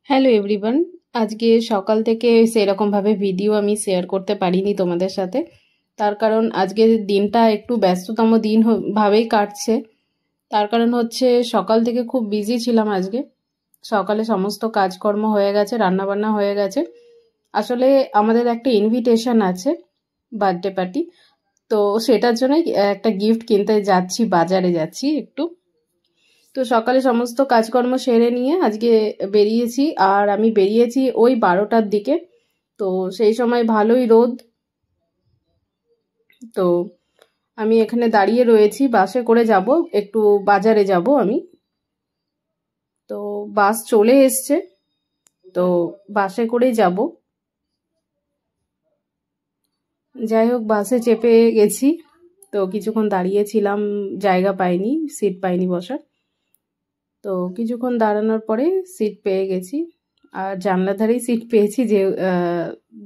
Hello everyone. আজকে সকাল থেকে সেরকমভাবে ভিডিও আমি শেয়ার করতে পারিনি তোমাদের সাথে। তার কারণ আজকের দিনটা একটু ব্যস্ততম দিন ভাবেই কাটছে। তার কারণ হচ্ছে সকাল থেকে খুব বিজি ছিলাম আজকে। সকালে সমস্ত কাজকর্ম হয়ে গেছে, রান্নাবান্না হয়ে গেছে। আসলে আমাদের একটা ইনভিটেশন আছে, বার্থডে পার্টি। তো সেটার জন্যই একটা গিফট কিনতে যাচ্ছি, বাজারে যাচ্ছি একটু। তো সকালে সমস্ত কাজকর্ম সেরে নিয়ে আজকে বেরিয়েছি, আর আমি বেরিয়েছি ওই 12টার দিকে। তো সেই সময় ভালোই রোদ। তো আমি এখানে দাঁড়িয়ে রয়েছি, বাসে করে যাব, একটু বাজারে যাব আমি। তো বাস চলে এসছে, তো বাসে করেই যাব। যাই হোক, বাসে চেপে গেছি। তো কিছুক্ষণ দাঁড়িয়েছিলাম, জায়গা পাইনি, সিট পাইনি বসার। তো কিছুক্ষণ দাঁড়ানোর পরে সিট পেয়ে গেছি, আর জানলার ধারেই সিট পেয়েছি, যে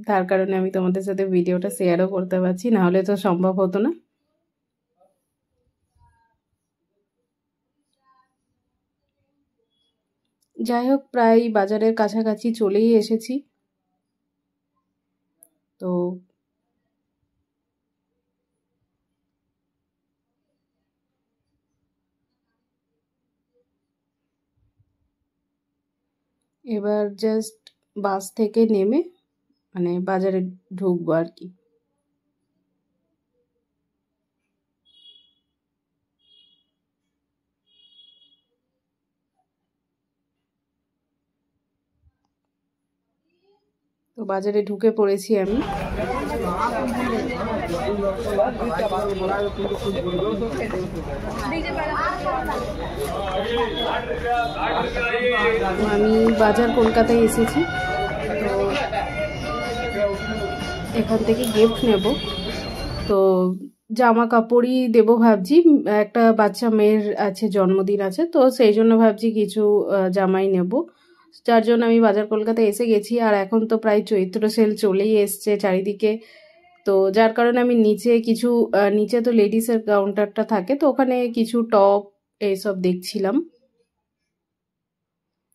তার কারণে আমি তোমাদের সাথে ভিডিওটা শেয়ারও করতে পারছি, না হলে তো সম্ভব হতো না। যাই হোক, প্রায় বাজারের কাছাকাছি চলেই এসেছি। তো এবার জাস্ট বাস থেকে নেমে মানে বাজারে ঢুকবো আর কি। তো বাজারে ঢুকে পড়েছি আমি। আমি বাজার কলকাতায় এসেছি, তো এখান থেকে গিফট নেব। তো জামা কাপড়ই দেবো ভাবছি, একটা বাচ্চা মেয়ের আছে, জন্মদিন আছে, তো সেই জন্য ভাবছি কিছু জামাই নেব। যার জন্য আমি বাজার কলকাতায় এসে গেছি। আর এখন তো প্রায় চৈত্র সেল চলেই এসছে চারিদিকে। তো যার কারণে আমি নিচে কিছু নিচে তো লেডিসের কাউন্টারটা থাকে, তো ওখানে কিছু টপ এইসব দেখছিলাম।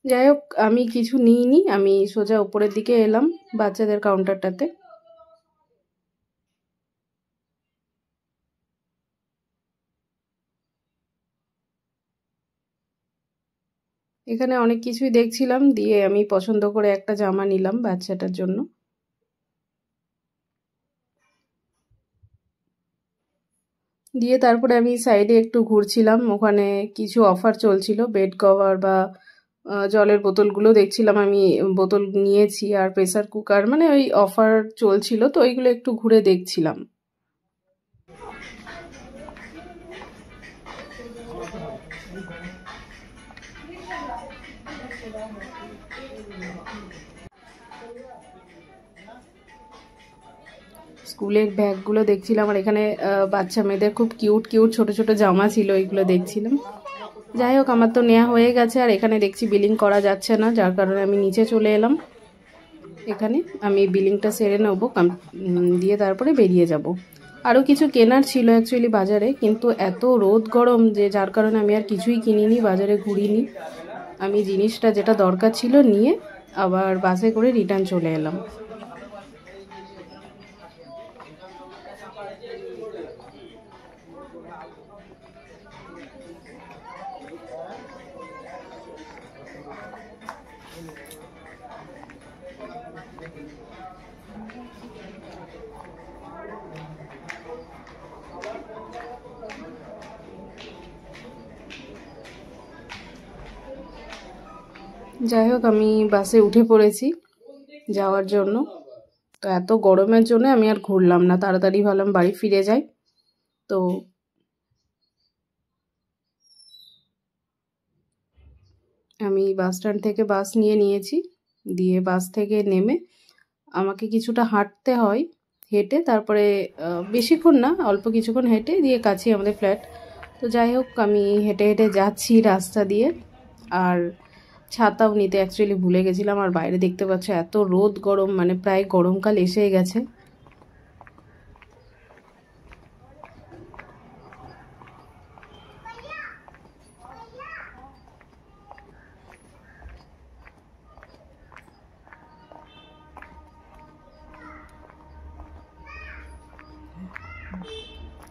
যাই হোক, আমি কিছু নিইনি, আমি সোজা উপরের দিকে এলাম বাচ্চাদের কাউন্টারটাতে। এখানে অনেক কিছুই দেখছিলাম, দিয়ে আমি পছন্দ করে একটা জামা নিলাম বাচ্চাটার জন্য। দিয়ে তারপরে আমি সাইডে একটু ঘুরছিলাম, ওখানে কিছু অফার চলছিল, বেড কভার বা জলের বোতলগুলো দেখছিলাম। আমি বোতল নিয়েছি, আর প্রেসার কুকার, মানে ওই অফার চলছিল, তো ওইগুলো একটু ঘুরে দেখছিলাম। স্কুলের ব্যাগগুলো দেখছিলাম, আর এখানে বাচ্চা মেয়েদের খুব কিউট কিউট ছোট ছোট জামা ছিল, ওইগুলো দেখছিলাম। যাই হোক, আমার তো নেওয়া হয়ে গেছে, আর এখানে দেখছি বিলিং করা যাচ্ছে না, যার কারণে আমি নিচে চলে এলাম। এখানে আমি বিলিংটা সেরে নেবো, দিয়ে তারপরে বেরিয়ে যাব। আরও কিছু কেনার ছিল অ্যাকচুয়ালি বাজারে, কিন্তু এত রোদ গরম যে যার কারণে আমি আর কিছুই কিনিনি, বাজারে ঘুরিনি। আমি জিনিসটা যেটা দরকার ছিল নিয়ে আবার বাসে করে রিটার্ন চলে এলাম। যাই হোক, আমি বাসে উঠে পড়েছি যাওয়ার জন্য। তো এত গরমের জন্য আমি আর ঘুরলাম না, তাড়াতাড়ি ভাবলাম বাড়ি ফিরে যাই। তো আমি বাস স্ট্যান্ড থেকে বাস নিয়েছি, দিয়ে বাস থেকে নেমে আমাকে কিছুটা হাঁটতে হয়, হেঁটে তারপরে বেশিক্ষণ না, অল্প কিছুক্ষণ হেঁটে দিয়ে কাছেই আমাদের ফ্ল্যাট। তো যাই হোক, আমি হেঁটে হেঁটে যাচ্ছি রাস্তা দিয়ে। আর ছাতাও নিতে অ্যাকচুয়ালি ভুলে গেছিলাম, আর বাইরে দেখতে পাচ্ছ এত রোদ গরম, মানে প্রায় গরমকাল এসে গেছে।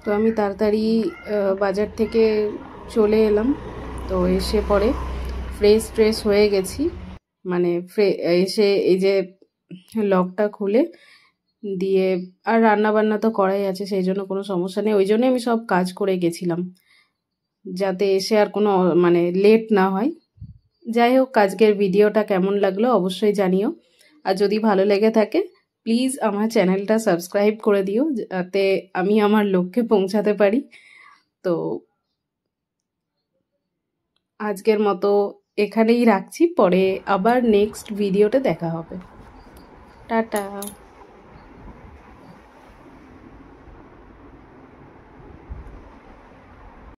তো আমি তাড়াতাড়ি বাজার থেকে চলে এলাম। তো এসে পরে ফ্রেশ হয়ে গেছি, মানে এসে এই যে লকটা খুলে দিয়ে, আর রান্না বান্না তো করাই আছে, সেই জন্য কোনো সমস্যা নেই। ওই জন্যই আমি সব কাজ করে গেছিলাম, যাতে এসে আর কোনো মানে লেট না হয়। যাই হোক, আজকের ভিডিওটা কেমন লাগলো অবশ্যই জানিও, আর যদি ভালো লেগে থাকে প্লিজ আমার চ্যানেলটা সাবস্ক্রাইব করে দিও, যাতে আমি আমার লক্ষ্যে পৌঁছাতে পারি। তো আজকের মতো এখানেই রাখছি, পরে আবার নেক্সট ভিডিওতে দেখা হবে। টাটা।